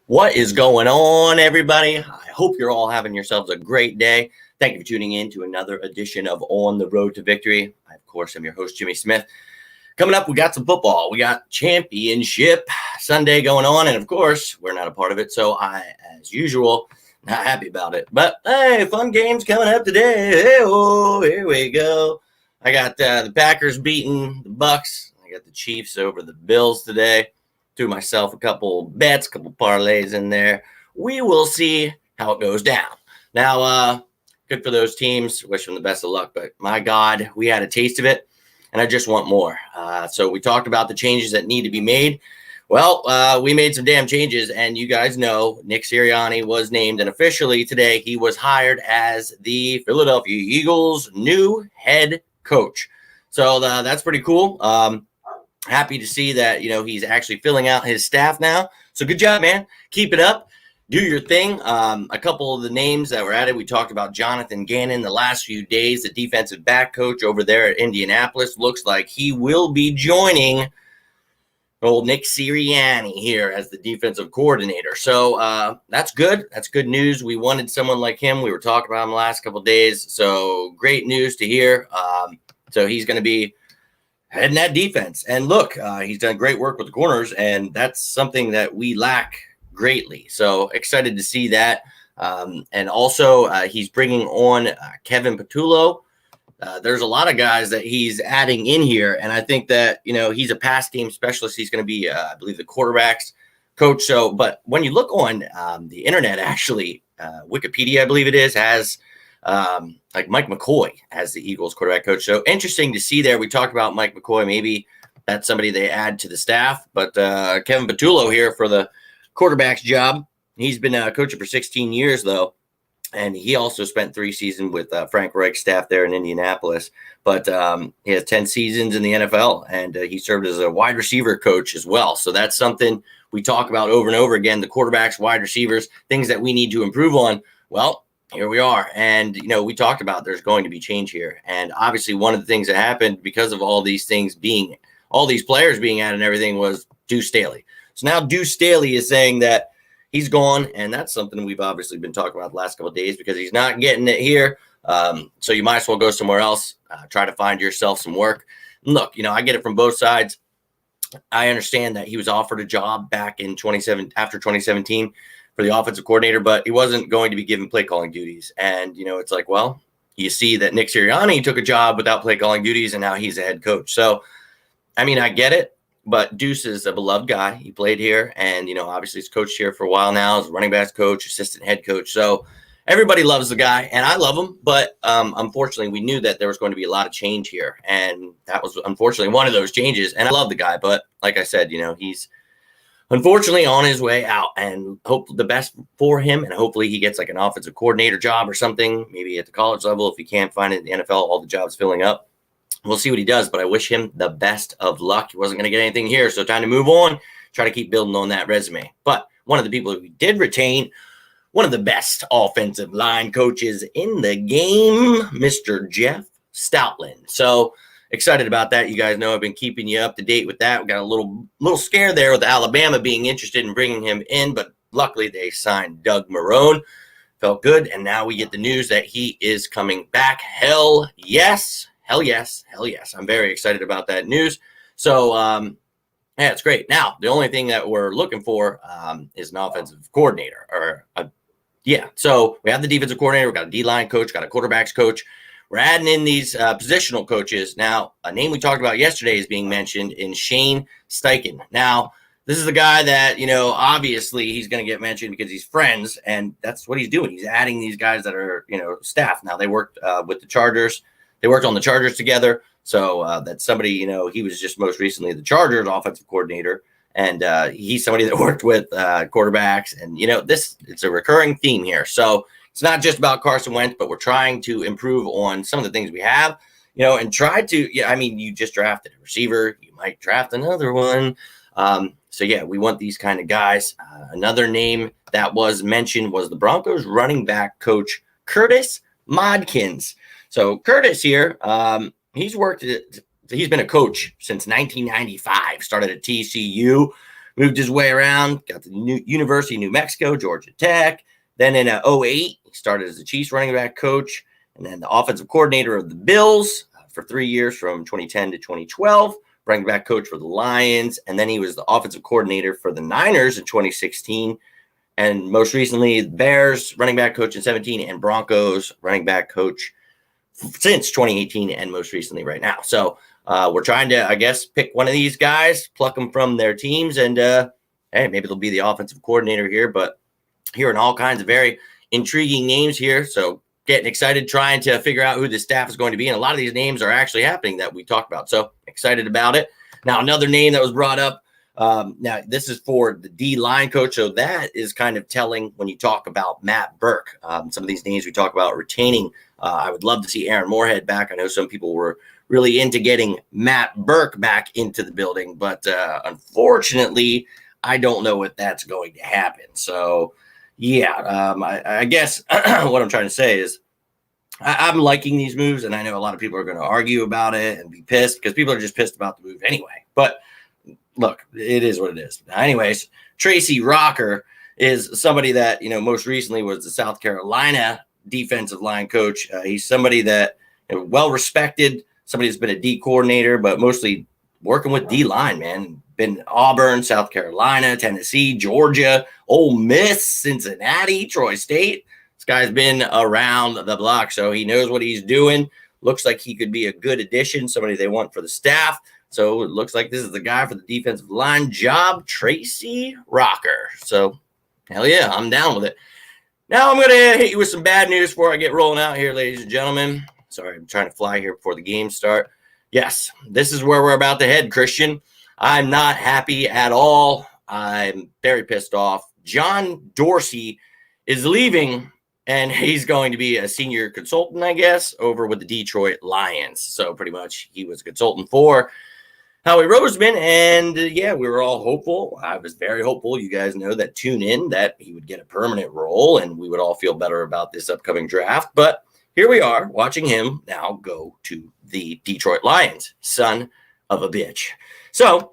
What is going on, everybody? I hope you're all having yourselves a great day. Thank you for tuning in to another edition of On the Road to Victory. I, of course, am your host, Jimmy Smith. Coming up, we got some football. We got Championship Sunday going on, and of course, we're not a part of it, so I, as usual, not happy about it. But hey, fun games coming up today. Hey-oh, here we go. I got the Packers beating the Bucks. I got the Chiefs over the Bills today. Threw myself a couple bets, a couple parlays in there. We will see how it goes down. Now, good for those teams. Wish them the best of luck. But my God, we had a taste of it, and I just want more. So we talked about the changes that need to be made. Well, we made some damn changes, and you guys know Nick Sirianni was named, and officially today he was hired as the Philadelphia Eagles' new head coach. So that's pretty cool. Happy to see that, he's actually filling out his staff now. So good job, man. Keep it up. Do your thing. A couple of the names that were added, we talked about Jonathan Gannon the last few days, the defensive back coach over there at Indianapolis. Looks like he will be joining old Nick Sirianni here as the defensive coordinator. So that's good. That's good news. We wanted someone like him. We were talking about him the last couple of days. So great news to hear. So he's going to be heading that defense. And look, he's done great work with the corners, and that's something that we lack greatly. So excited to see that. And also, he's bringing on Kevin Patullo. There's a lot of guys that he's adding in here, and I think that, he's a pass game specialist. He's going to be, I believe, the quarterback's coach. So, but when you look on the internet, actually, Wikipedia, I believe it is, has like Mike McCoy as the Eagles quarterback coach. So interesting to see there. We talked about Mike McCoy. Maybe that's somebody they add to the staff. But Kevin Patullo here for the quarterback's job. He's been coaching for 16 years, though. And he also spent 3 seasons with Frank Reich's staff there in Indianapolis. But he has 10 seasons in the NFL, and he served as a wide receiver coach as well. So that's something we talk about over and over again, the quarterbacks, wide receivers, things that we need to improve on. Well, here we are. And, we talked about there's going to be change here. And obviously one of the things that happened because of all these things all these players being added and everything was Deuce Staley. So now Deuce Staley is saying that he's gone. And that's something we've obviously been talking about the last couple of days because he's not getting it here. So you might as well go somewhere else, try to find yourself some work. And look, I get it from both sides. I understand that he was offered a job back in after 2017. For the offensive coordinator, but he wasn't going to be given play calling duties. And, it's like, well, you see that Nick Sirianni took a job without play calling duties, and now he's a head coach. So, I mean, I get it, but Deuce is a beloved guy. He played here, and, obviously he's coached here for a while now as a running backs coach, assistant head coach. So everybody loves the guy, and I love him. But unfortunately, we knew that there was going to be a lot of change here, and that was unfortunately one of those changes. And I love the guy, but like I said, he's unfortunately on his way out, and hope the best for him. And hopefully he gets like an offensive coordinator job or something, maybe at the college level. If he can't find it in the NFL, all the jobs filling up. We'll see what he does, but I wish him the best of luck. He wasn't going to get anything here, so time to move on, try to keep building on that resume. But one of the people we did retain, one of the best offensive line coaches in the game, Mr. Jeff Stoutland. So excited about that. You guys know I've been keeping you up to date with that. We got a little scare there with Alabama being interested in bringing him in, but luckily they signed Doug Marrone. Felt good, and now we get the news that he is coming back. Hell yes. Hell yes. Hell yes. I'm very excited about that news. So, yeah, it's great. Now, the only thing that we're looking for is an offensive coordinator. So we have the defensive coordinator. We've got a D-line coach, got a quarterbacks coach. We're adding in these positional coaches. Now, a name we talked about yesterday is being mentioned in Shane Steichen. Now, this is the guy that, obviously he's going to get mentioned because he's friends, and that's what he's doing. He's adding these guys that are, staff. Now, they worked with the Chargers. They worked on the Chargers together. So that's somebody, he was just most recently the Chargers offensive coordinator, and he's somebody that worked with quarterbacks. And, it's a recurring theme here. So it's not just about Carson Wentz, but we're trying to improve on some of the things we have, and try to, you just drafted a receiver. You might draft another one. So, yeah, we want these kind of guys. Another name that was mentioned was the Broncos running back coach, Curtis Modkins. So Curtis here, he's been a coach since 1995, started at TCU, moved his way around, got the University of New Mexico, Georgia Tech. Then in 2008, he started as the Chiefs running back coach, and then the offensive coordinator of the Bills for 3 years from 2010 to 2012, running back coach for the Lions, and then he was the offensive coordinator for the Niners in 2016, and most recently the Bears running back coach in 2017 and Broncos running back coach since 2018 and most recently right now. So we're trying to, I guess, pick one of these guys, pluck them from their teams, and hey, maybe they'll be the offensive coordinator here, but hearing all kinds of very intriguing names here. So getting excited, trying to figure out who the staff is going to be. And a lot of these names are actually happening that we talked about. So excited about it. Now, another name that was brought up. Now, this is for the D-line coach. So that is kind of telling when you talk about Matt Burke. Some of these names we talk about retaining. I would love to see Aaron Moorhead back. I know some people were really into getting Matt Burke back into the building. But unfortunately, I don't know if that's going to happen. So, yeah, I guess what I'm trying to say is I'm liking these moves, and I know a lot of people are going to argue about it and be pissed because people are just pissed about the move anyway. But look, it is what it is. Anyways, Tracy Rocker is somebody that, most recently was the South Carolina defensive line coach. He's somebody that well-respected, somebody that's been a D coordinator, but mostly working with D-line, man. Been Auburn, South Carolina, Tennessee, Georgia, Ole Miss, Cincinnati, Troy State. This guy's been around the block, so he knows what he's doing. Looks like he could be a good addition, somebody they want for the staff. So it looks like this is the guy for the defensive line job, Tracy Rocker. So, hell yeah, I'm down with it. Now I'm going to hit you with some bad news before I get rolling out here, ladies and gentlemen. Sorry, I'm trying to fly here before the game start. Yes, this is where we're about to head, Christian. I'm not happy at all. I'm very pissed off. John Dorsey is leaving, and he's going to be a senior consultant, I guess, over with the Detroit Lions. So pretty much he was a consultant for Howie Roseman, and yeah, we were all hopeful. I was very hopeful. You guys know that tune in that he would get a permanent role, and we would all feel better about this upcoming draft. But here we are watching him now go to the Detroit Lions. Son of a bitch. So,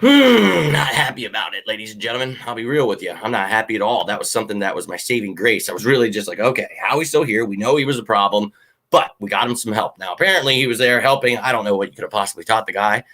not happy about it, ladies and gentlemen. I'll be real with you. I'm not happy at all. That was something that was my saving grace. I was really just like, okay, Howie's still here. We know he was a problem, but we got him some help. Now, apparently he was there helping. I don't know what you could have possibly taught the guy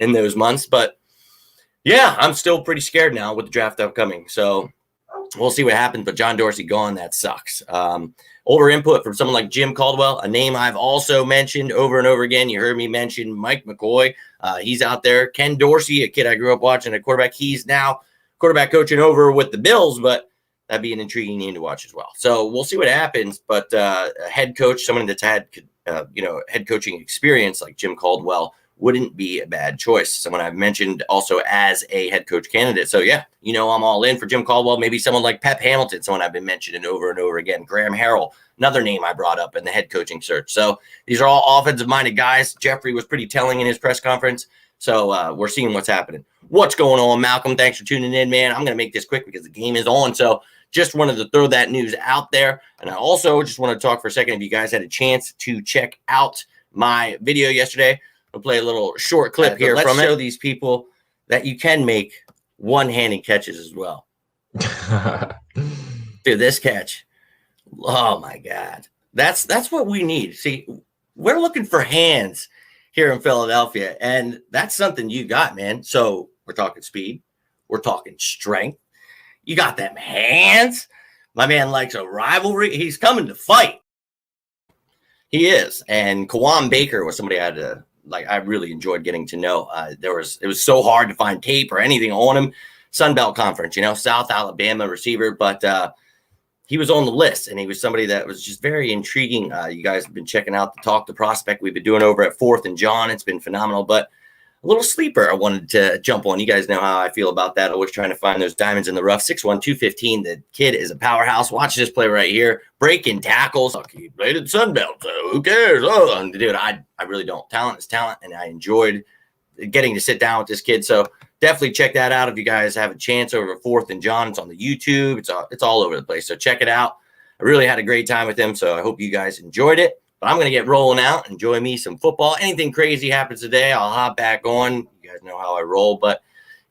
in those months, but yeah, I'm still pretty scared now with the draft upcoming. So we'll see what happens, but John Dorsey gone, that sucks. Older input from someone like Jim Caldwell, a name I've also mentioned over and over again. You heard me mention Mike McCoy. He's out there. Ken Dorsey, a kid I grew up watching at quarterback. He's now quarterback coaching over with the Bills, but that'd be an intriguing name to watch as well. So we'll see what happens. But a head coach, someone that's had, head coaching experience like Jim Caldwell wouldn't be a bad choice. Someone I've mentioned also as a head coach candidate. So yeah, I'm all in for Jim Caldwell. Maybe someone like Pep Hamilton, someone I've been mentioning over and over again. Graham Harrell, another name I brought up in the head coaching search. So these are all offensive-minded guys. Jeffrey was pretty telling in his press conference. So we're seeing what's happening. What's going on, Malcolm? Thanks for tuning in, man. I'm going to make this quick because the game is on. So just wanted to throw that news out there. And I also just want to talk for a second. If you guys had a chance to check out my video yesterday, I'll play a little short clip here from it. Let's show these people that you can make one-handed catches as well. Dude, this catch. Oh, my God. That's what we need. See, we're looking for hands here in Philadelphia, and that's something you got, man. So we're talking speed. We're talking strength. You got them hands. My man likes a rivalry. He's coming to fight. He is. And Kawan Baker was somebody I had to I really enjoyed getting to know. It was so hard to find tape or anything on him. Sun Belt Conference, South Alabama receiver, but he was on the list, and he was somebody that was just very intriguing. You guys have been checking out the Talk the Prospect we've been doing over at 4th and John. It's been phenomenal, but a little sleeper I wanted to jump on. You guys know how I feel about that. Always trying to find those diamonds in the rough. 6'1", 215. The kid is a powerhouse. Watch this play right here. Breaking tackles. He played at Sun Belt, so who cares? Oh, dude, I really don't. Talent is talent, and I enjoyed getting to sit down with this kid. So definitely check that out if you guys have a chance over at 4th and John. It's on the YouTube. It's all over the place. So check it out. I really had a great time with him, so I hope you guys enjoyed it. But I'm going to get rolling out, enjoy me some football. Anything crazy happens today, I'll hop back on. You guys know how I roll. But,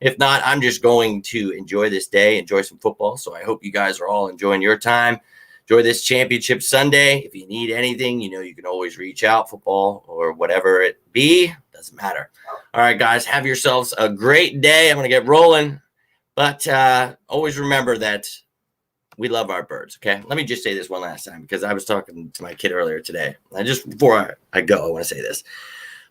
If not, I'm just going to enjoy this day, enjoy some football. So I hope you guys are all enjoying your time. Enjoy this championship Sunday. If you need anything, you can always reach out, football or whatever it be. Doesn't matter. All right, guys, have yourselves a great day. I'm going to get rolling. But always remember that we love our birds, okay? Let me just say this one last time because I was talking to my kid earlier today. Before I go, I want to say this.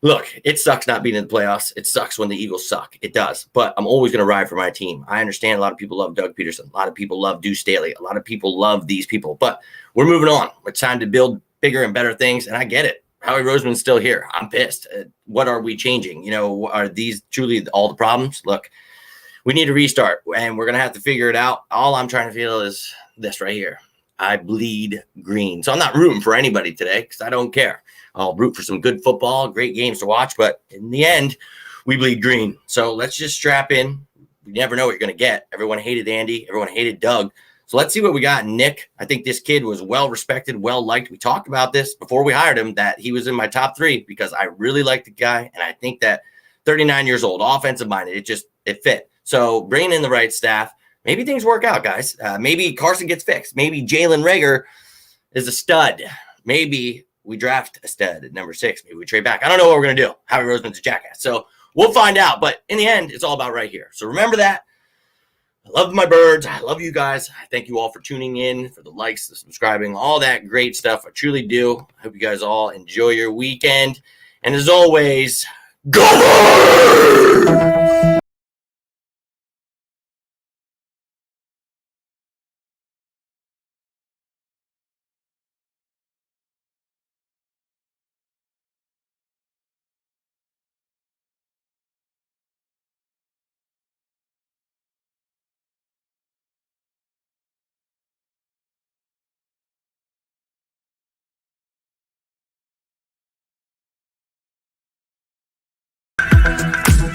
Look, it sucks not being in the playoffs. It sucks when the Eagles suck. It does. But I'm always going to ride for my team. I understand a lot of people love Doug Peterson. A lot of people love Deuce Staley. A lot of people love these people. But we're moving on. It's time to build bigger and better things, and I get it. Howie Roseman's still here. I'm pissed. What are we changing? Are these truly all the problems? Look, we need to restart, and we're going to have to figure it out. All I'm trying to feel is this right here. I bleed green. So I'm not rooting for anybody today because I don't care. I'll root for some good football, great games to watch, but in the end, we bleed green. So let's just strap in. You never know what you're going to get. Everyone hated Andy. Everyone hated Doug. So let's see what we got in Nick. I think this kid was well-respected, well-liked. We talked about this before we hired him, that he was in my top 3 because I really like the guy, and I think that 39 years old, offensive-minded, it fit. So bringing in the right staff, maybe things work out, guys. Maybe Carson gets fixed. Maybe Jalen Reagor is a stud. Maybe we draft a stud at number 6. Maybe we trade back. I don't know what we're going to do. Howie Roseman's a jackass. So we'll find out. But in the end, it's all about right here. So remember that. I love my birds. I love you guys. I thank you all for tuning in, for the likes, the subscribing, all that great stuff. I truly do. I hope you guys all enjoy your weekend. And as always, go Birds!